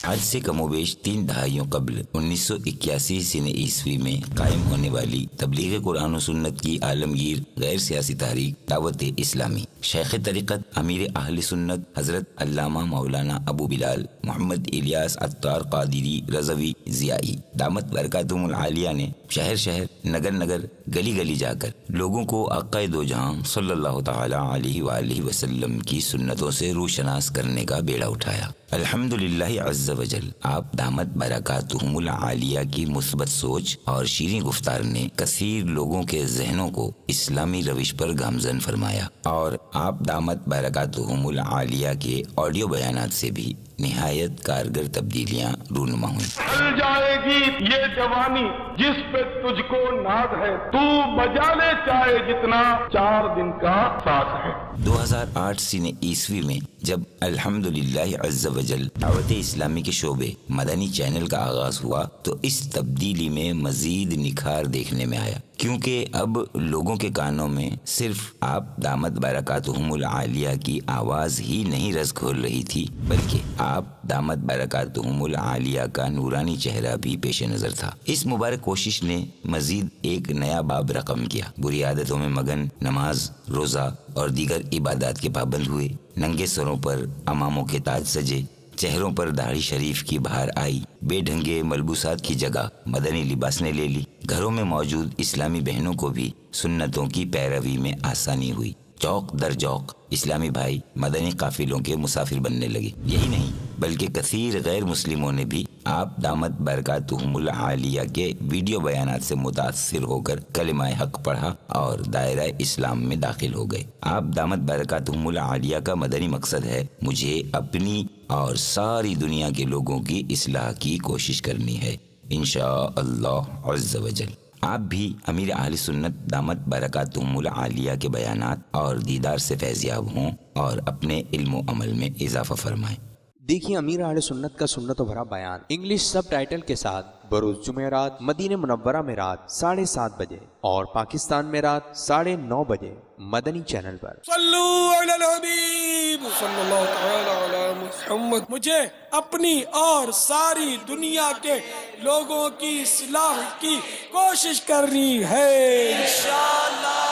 آج سے کم و بیش 3 دہائیوں قبل 1981 سن عیسوی میں قائم ہونے والی تبلیغ قرآن و سنت کی عالمگیر غیر سیاسی تحریک دعوت اسلامی، شیخ طریقت امیر اہل سنت حضرت علامہ مولانا ابو بلال محمد الیاس عطار قادری رضوی ضیائی دامت برکاتہم العالیہ نے شہر شہر نگر نگر گلی گلی جا کر لوگوں کو آقا دو جہاں صلی اللہ تعالی علیہ وآلہ وسلم کی سنتوں سے روشناس کرنے کا بیڑا اٹھایا۔ الحمدللہ عز وجل آپ دامت برکاتہم العالیہ کی مثبت سوچ اور شیریں گفتار نے کثیر لوگوں کے ذہنوں کو اسلامی روش پر گامزن فرمایا، اور آپ دامت برکاتہم العالیہ کے آڈیو بیانات سے بھی نہایت کارگر تبدیلیاں رونما ہوئیں۔ چل جائے گی یہ جوانی جس پہ تجھ کو ناز ہے، تو بجا لے چاہے جتنا 4 دن کا ساز ہے۔ 2008 سن عیسوی میں جب الحمدللہ عز وجل دعوت اسلامی کے شعبے مدنی چینل کا آغاز ہوا تو اس تبدیلی میں مزید نکھار دیکھنے میں آیا، کیونکہ اب لوگوں کے کانوں میں صرف آپ دامت برکاتہم العالیہ کی آواز ہی نہیں رس گھول رہی تھی، بلکہ آپ دامت برکاتہم العالیہ کا نورانی چہرہ بھی پیش نظر تھا۔ اس مبارک کوشش نے مزید ایک نیا باب رقم کیا، بری عادتوں میں مگن، نماز، روزہ اور دیگر عبادات کے پابند ہوئے، ننگے سروں پر اماموں کے تاج سجے، چہروں پر داڑھی شریف کی بہار آئی، بے ڈھنگے ملبوسات کی جگہ مدنی لباس نے لے لی، گھروں میں موجود اسلامی بہنوں کو بھی سنتوں کی پیروی میں آسانی ہوئی، چوک در چوک اسلامی بھائی مدنی قافلوں کے مسافر بننے لگے۔ یہی نہیں بلکہ کثیر غیر مسلموں نے بھی آپ دامت برکاتہم العالیہ کے ویڈیو بیانات سے متاثر ہو کر کلمہ حق پڑھا اور دائرہ اسلام میں داخل ہو گئے۔ آپ دامت برکاتہم العالیہ کا مدنی مقصد ہے، مجھے اپنی اور ساری دنیا کے لوگوں کی اصلاح کی کوشش کرنی ہے، انشاءاللہ عز وجل۔ آپ بھی امیر اہل سنت دامت برکاتہم العالیہ کے بیانات اور دیدار سے فیضیاب ہوں اور اپنے علم و عمل میں اضافہ فرمائیں۔ دیکھیے امیر اہل سنت کا سنت و بھرا بیان انگلش سب ٹائٹل کے ساتھ بروز جمعرات مدینہ منورہ میں رات 7:30 بجے اور پاکستان میں رات 9:30 بجے مدنی چینل پر۔ صلو علی الحبیب صلی اللہ تعالی علی محمد۔ مجھے اپنی اور ساری دنیا کے لوگوں کی اصلاح کی کوشش کرنی ہے انشاءاللہ۔